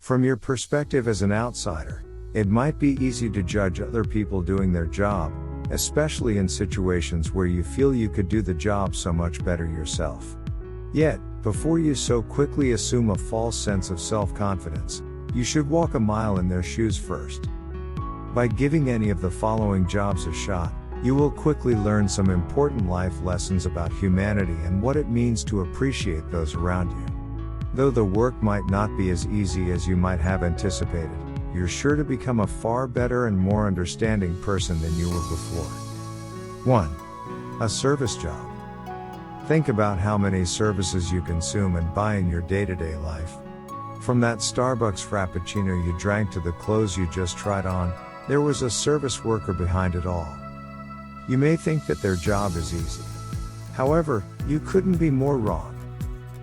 From your perspective as an outsider, it might be easy to judge other people doing their job, especially in situations where you feel you could do the job so much better yourself. Yet, before you so quickly assume a false sense of self-confidence, you should walk a mile in their shoes first. By giving any of the following jobs a shot, you will quickly learn some important life lessons about humanity and what it means to appreciate those around you. Though the work might not be as easy as you might have anticipated, you're sure to become a far better and more understanding person than you were before. 1. A service job. Think about how many services you consume and buy in your day-to-day life. From that Starbucks Frappuccino you drank to the clothes you just tried on, there was a service worker behind it all. You may think that their job is easy. However, you couldn't be more wrong.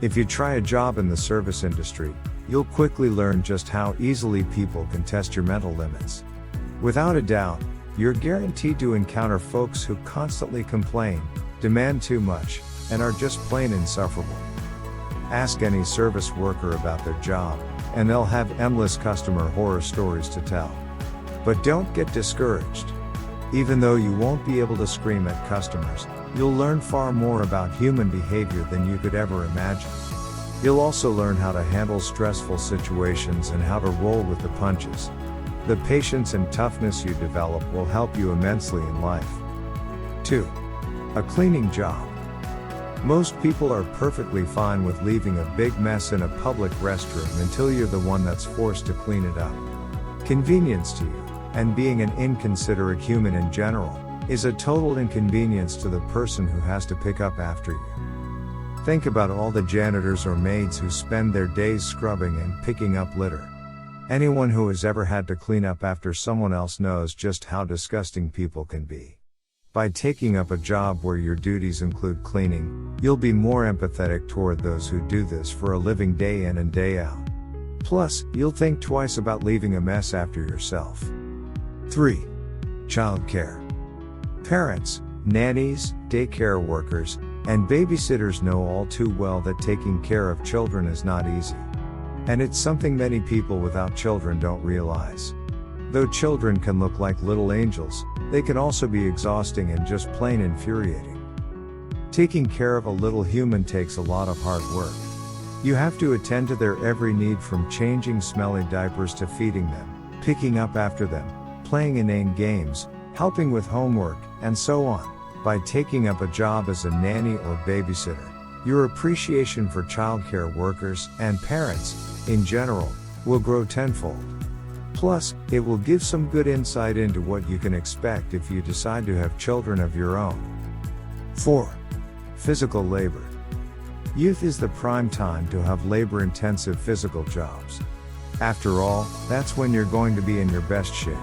If you try a job in the service industry, you'll quickly learn just how easily people can test your mental limits. Without a doubt, you're guaranteed to encounter folks who constantly complain, demand too much, and are just plain insufferable. Ask any service worker about their job, and they'll have endless customer horror stories to tell. But don't get discouraged. Even though you won't be able to scream at customers, you'll learn far more about human behavior than you could ever imagine. You'll also learn how to handle stressful situations and how to roll with the punches. The patience and toughness you develop will help you immensely in life. 2. A cleaning job. Most people are perfectly fine with leaving a big mess in a public restroom until you're the one that's forced to clean it up. Convenience to you, and being an inconsiderate human in general, is a total inconvenience to the person who has to pick up after you. Think about all the janitors or maids who spend their days scrubbing and picking up litter. Anyone who has ever had to clean up after someone else knows just how disgusting people can be. By taking up a job where your duties include cleaning, you'll be more empathetic toward those who do this for a living day in and day out. Plus, you'll think twice about leaving a mess after yourself. 3. Childcare. Parents, nannies, daycare workers, and babysitters know all too well that taking care of children is not easy. And it's something many people without children don't realize. Though children can look like little angels, they can also be exhausting and just plain infuriating. Taking care of a little human takes a lot of hard work. You have to attend to their every need, from changing smelly diapers to feeding them, picking up after them, playing inane games, helping with homework, and so on. By taking up a job as a nanny or babysitter, your appreciation for childcare workers and parents, in general, will grow tenfold. Plus, it will give some good insight into what you can expect if you decide to have children of your own. 4. Physical labor. Youth is the prime time to have labor-intensive physical jobs. After all, that's when you're going to be in your best shape.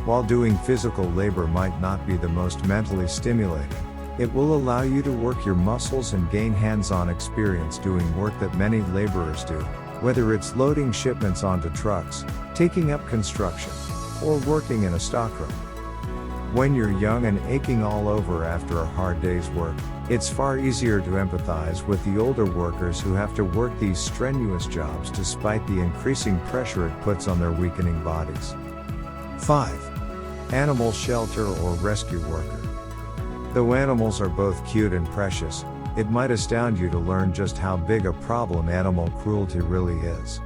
While doing physical labor might not be the most mentally stimulating, it will allow you to work your muscles and gain hands-on experience doing work that many laborers do, whether it's loading shipments onto trucks, taking up construction, or working in a stockroom. When you're young and aching all over after a hard day's work, it's far easier to empathize with the older workers who have to work these strenuous jobs despite the increasing pressure it puts on their weakening bodies. 5. Animal shelter or rescue worker. Though animals are both cute and precious, it might astound you to learn just how big a problem animal cruelty really is.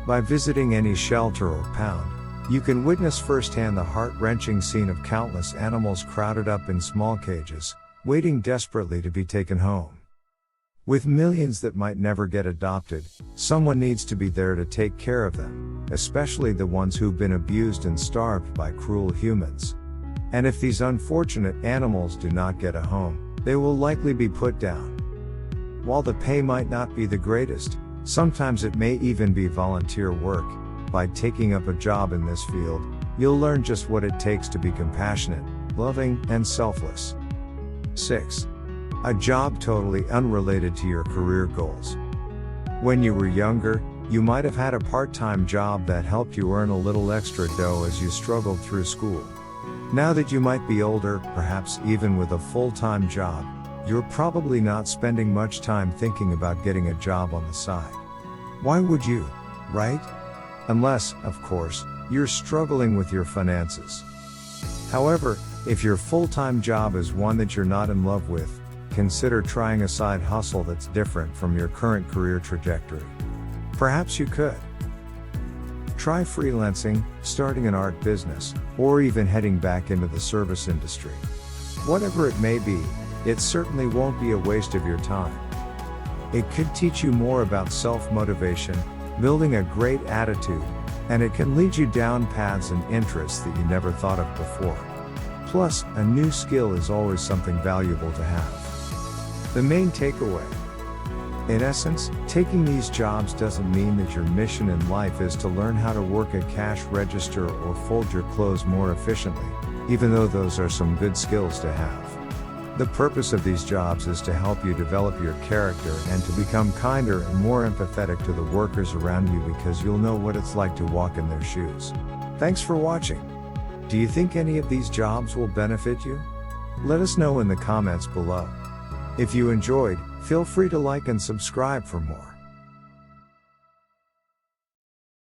By visiting any shelter or pound, you can witness firsthand the heart-wrenching scene of countless animals crowded up in small cages, waiting desperately to be taken home. With millions that might never get adopted, someone needs to be there to take care of them, especially the ones who've been abused and starved by cruel humans. And if these unfortunate animals do not get a home, they will likely be put down. While the pay might not be the greatest, sometimes it may even be volunteer work. By taking up a job in this field, you'll learn just what it takes to be compassionate, loving, and selfless. 6. A job totally unrelated to your career goals. When you were younger, you might have had a part-time job that helped you earn a little extra dough as you struggled through school. Now that you might be older, perhaps even with a full-time job, you're probably not spending much time thinking about getting a job on the side. Why would you, right? Unless, of course, you're struggling with your finances. However, if your full-time job is one that you're not in love with, consider trying a side hustle that's different from your current career trajectory. Perhaps you could try freelancing, starting an art business, or even heading back into the service industry. Whatever it may be, it certainly won't be a waste of your time. It could teach you more about self-motivation, building a great attitude, and it can lead you down paths and interests that you never thought of before. Plus, a new skill is always something valuable to have. The main takeaway. In essence, taking these jobs doesn't mean that your mission in life is to learn how to work a cash register or fold your clothes more efficiently, even though those are some good skills to have. The purpose of these jobs is to help you develop your character and to become kinder and more empathetic to the workers around you, because you'll know what it's like to walk in their shoes. Thanks for watching. Do you think any of these jobs will benefit you? Let us know in the comments below. If you enjoyed, feel free to like and subscribe for more.